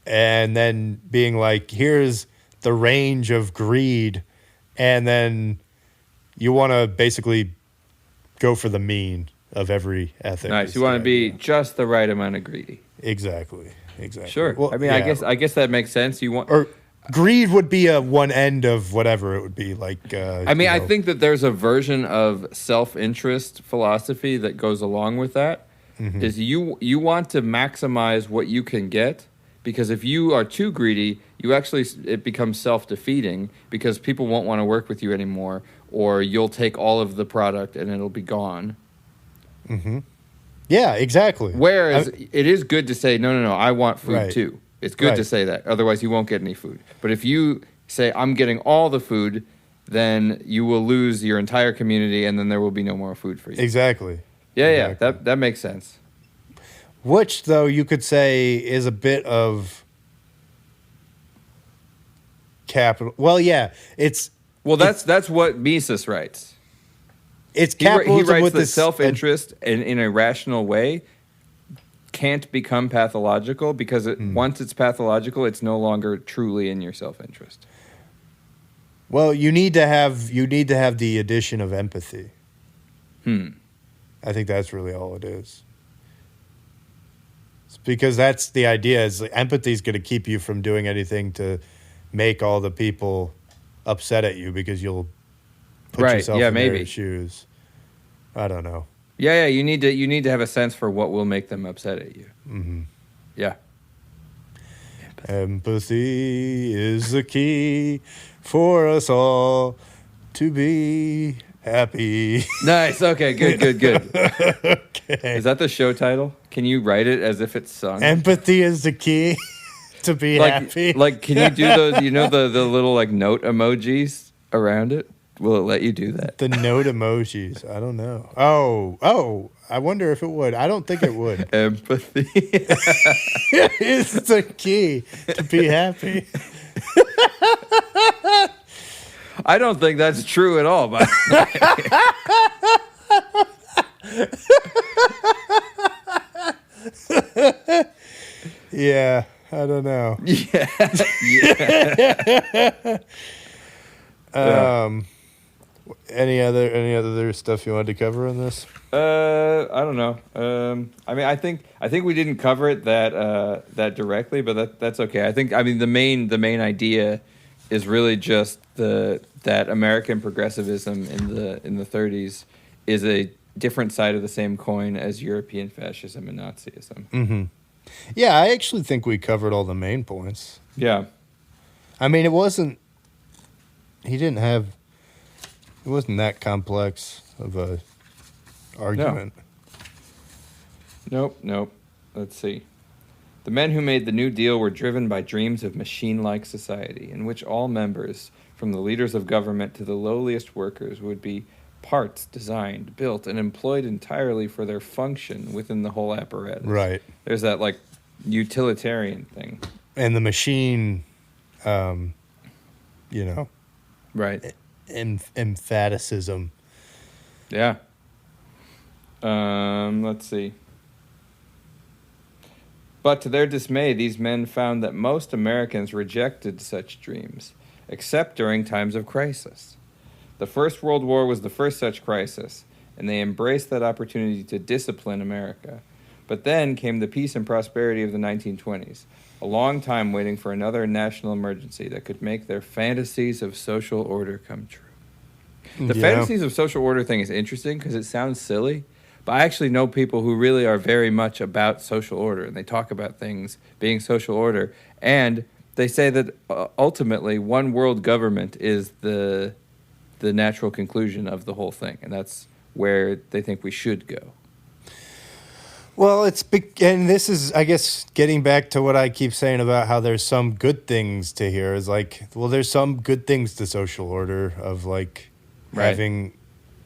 and then being like, here's the range of greed. And then you want to basically go for the mean of every ethic. Nice. You want to be just the right amount of greedy. Exactly. Sure. Well, I mean, yeah. I guess that makes sense. You want Or greed would be a one end of whatever it would be like. I mean, I think that there's a version of self-interest philosophy that goes along with that. Is you want to maximize what you can get, because if you are too greedy, it becomes self-defeating because people won't want to work with you anymore, or you'll take all of the product and it'll be gone. Yeah, exactly. Whereas it is good to say, no, I want food Right. too. It's good to Right. say that. Otherwise, you won't get any food. But if you say, I'm getting all the food, then you will lose your entire community, and then there will be no more food for you. Exactly. Yeah, Exactly. that makes sense. Which, though, you could say is a bit of capital. Well, yeah, Well, that's what Mises writes. it's He capitalism writes with that this self-interest in a rational way can't become pathological because once it's pathological, it's no longer truly in your self-interest. Well, you need to have the addition of empathy. I think that's really all it is. It's because that's the idea. Is like, empathy is going to keep you from doing anything to make all the people upset at you because you'll put Right, yourself yeah, in maybe. their shoes. I don't know. Yeah, you need to have a sense for what will make them upset at you. Yeah. Empathy is the key for us all to be happy. Nice. Okay. Good. Okay. Is that the show title? Can you write it as if it's sung? Empathy is the key to be happy. Like, can you do those? You know the little like note emojis around it. Will it let you do that? The note emojis. I don't know. Oh. I wonder if it would. I don't think it would. Empathy. It's the key to be happy. I don't think that's true at all. But Yeah, I don't know. Yeah. Any other stuff you wanted to cover on this? I don't know. I mean, I think we didn't cover it that directly, but that's okay. I mean the main idea is really just that American progressivism in the 30s is a different side of the same coin as European fascism and Nazism. Yeah, I actually think we covered all the main points. Yeah. I mean, it wasn't that complex of a argument. Nope. Let's see. The men who made the New Deal were driven by dreams of machine-like society, in which all members, from the leaders of government to the lowliest workers, would be parts designed, built, and employed entirely for their function within the whole apparatus. Right. There's that, like, utilitarian thing. And the machine, you know, Right. emphaticism. Yeah. Let's see. But to their dismay, these men found that most Americans rejected such dreams, except during times of crisis. The First World War was the first such crisis, and they embraced that opportunity to discipline America. But then came the peace and prosperity of the 1920s, a long time waiting for another national emergency that could make their fantasies of social order come true. The fantasies of social order thing is interesting because it sounds silly, but I actually know people who really are very much about social order, and they talk about things being social order, and they say that ultimately one world government is the natural conclusion of the whole thing, and that's where they think we should go. Well, and this is, I guess, getting back to what I keep saying about how there's some good things to here is like, well, there's some good things to social order of like having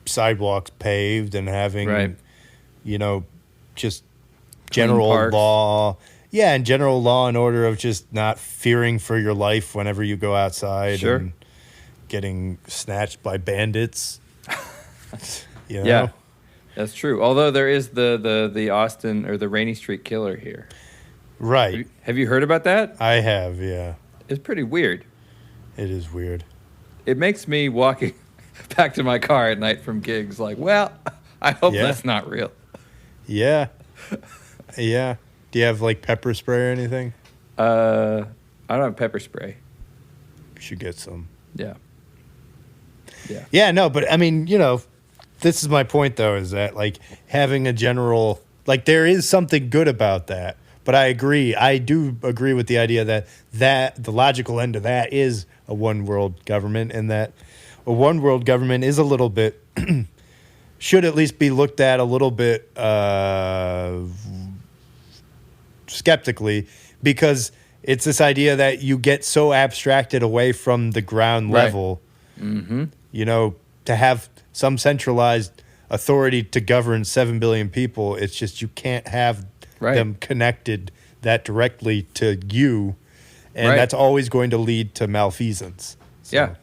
sidewalks paved and having, you know, just general law. Yeah, and general law and order of just not fearing for your life whenever you go outside and getting snatched by bandits. You know? Yeah. That's true. Although there is the Austin or the Rainy Street Killer here. Right. Have you heard about that? I have, yeah. It's pretty weird. It is weird. It makes me walking back to my car at night from gigs like, well, I hope that's not real. Yeah. Yeah. Do you have like pepper spray or anything? I don't have pepper spray. You should get some. Yeah. Yeah. Yeah, no, but I mean, you know, this is my point, though, is that, like, having a general... Like, there is something good about that. But I agree. I do agree with the idea that the logical end of that is a one-world government, and that a one-world government is a little bit... should at least be looked at a little bit skeptically, because it's this idea that you get so abstracted away from the ground level, you know, to have... some centralized authority to govern 7 billion people. It's just you can't have them connected that directly to you, and that's always going to lead to malfeasance. So. Yeah.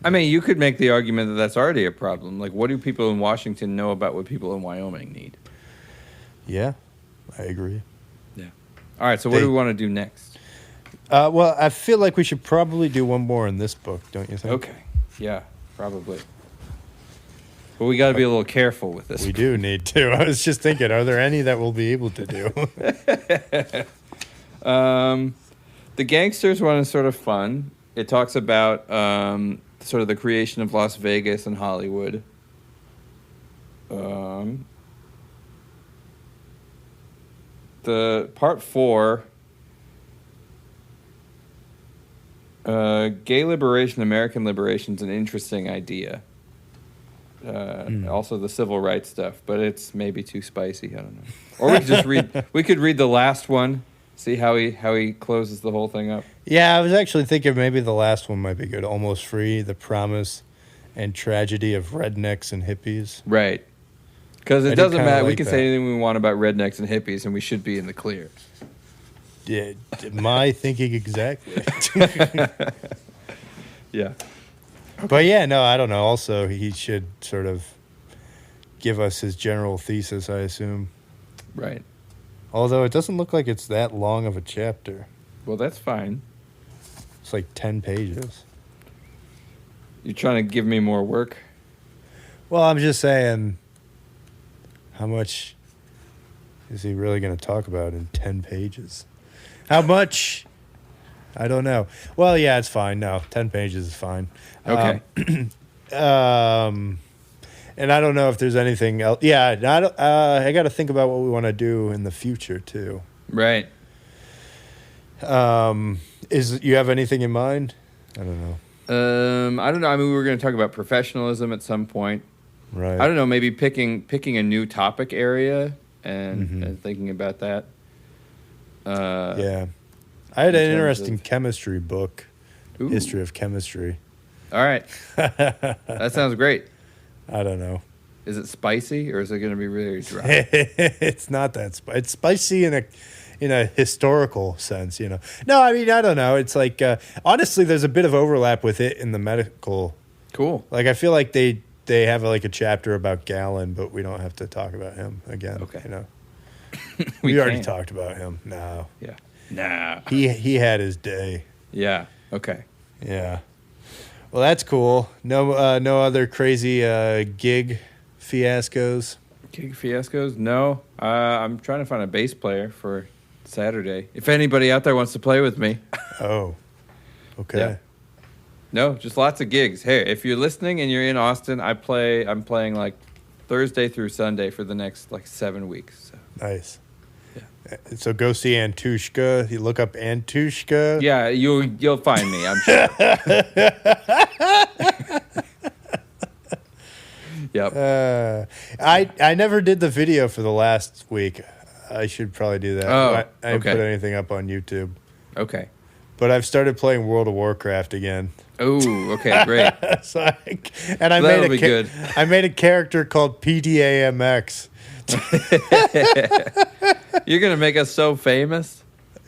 I mean, you could make the argument that that's already a problem. Like, what do people in Washington know about what people in Wyoming need? Yeah, I agree. Yeah. All right, so what do we want to do next? Well, I feel like we should probably do one more in this book, don't you think? Okay. Yeah, probably. But we got to be a little careful with this. We do need to. I was just thinking, are there any that we'll be able to do? The Gangsters one is sort of fun. It talks about sort of the creation of Las Vegas and Hollywood. The part 4, gay liberation, American liberation is an interesting idea. Also the civil rights stuff, but it's maybe too spicy. I don't know. Or we could just read. We could read the last one, see how he closes the whole thing up. Yeah, I was actually thinking maybe the last one might be good. Almost Free: The Promise and Tragedy of Rednecks and Hippies. Right. Because it doesn't matter. Like we can say anything we want about rednecks and hippies, and we should be in the clear. Yeah, my thinking exactly. Yeah. But yeah, no, I don't know. Also, he should sort of give us his general thesis, I assume. Right. Although it doesn't look like it's that long of a chapter. Well, that's fine. It's like 10 pages. You're trying to give me more work? Well, I'm just saying, how much is he really going to talk about in 10 pages? How much? I don't know. Well, yeah, it's fine. No, 10 pages is fine. Okay. And I don't know if there's anything else. Yeah, I got to think about what we want to do in the future, too. Right. You have anything in mind? I don't know. I don't know. I mean, we were going to talk about professionalism at some point. Right. I don't know. Maybe picking a new topic area and thinking about that. Yeah. I had in an terms interesting of- chemistry book, Ooh. history of chemistry. All right. That sounds great. I don't know. Is it spicy or is it going to be really dry? It's not that it's spicy in a historical sense, you know. No, I mean, I don't know. It's like honestly, there's a bit of overlap with it in the medical. Cool. Like I feel like they have like a chapter about Galen, but we don't have to talk about him again. Okay. You know, We we already can. talked about him. No, Yeah. Nah. he had his day. Yeah. Okay. Yeah. Well, that's cool. No other crazy gig fiascos. Gig fiascos? No. I'm trying to find a bass player for Saturday. If anybody out there wants to play with me. Oh, okay. Yeah. No, just lots of gigs. Hey, if you're listening and you're in Austin, I'm playing like Thursday through Sunday for the next like 7 weeks. So. Nice. Yeah. So go see Antushka. You look up Antushka. Yeah, you'll find me, I'm sure. Yep. I never did the video for the last week. I should probably do that. Oh, I didn't okay. put anything up on YouTube. Okay. But I've started playing World of Warcraft again. Oh, okay, great. And I That'll made be good. I made a character called PDAMX. You're gonna make us so famous,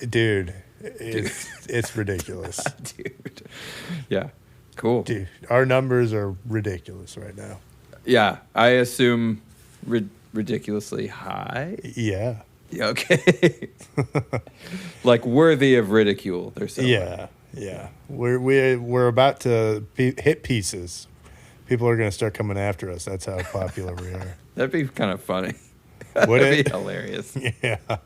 Dude, it's ridiculous. dude. Yeah, cool. Dude, our numbers are ridiculous right now. Yeah, I assume ridiculously high. Yeah. Yeah, okay. Like worthy of ridicule. They're so Yeah. Yeah. We're about to hit pieces. People are going to start coming after us. That's how popular we are. That'd be kind of funny. Would That'd it? be hilarious. Yeah. God.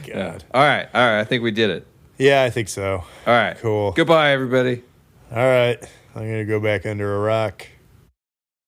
Yeah. All right. I think we did it. Yeah, I think so. All right. Cool. Goodbye, everybody. All right. I'm going to go back under a rock.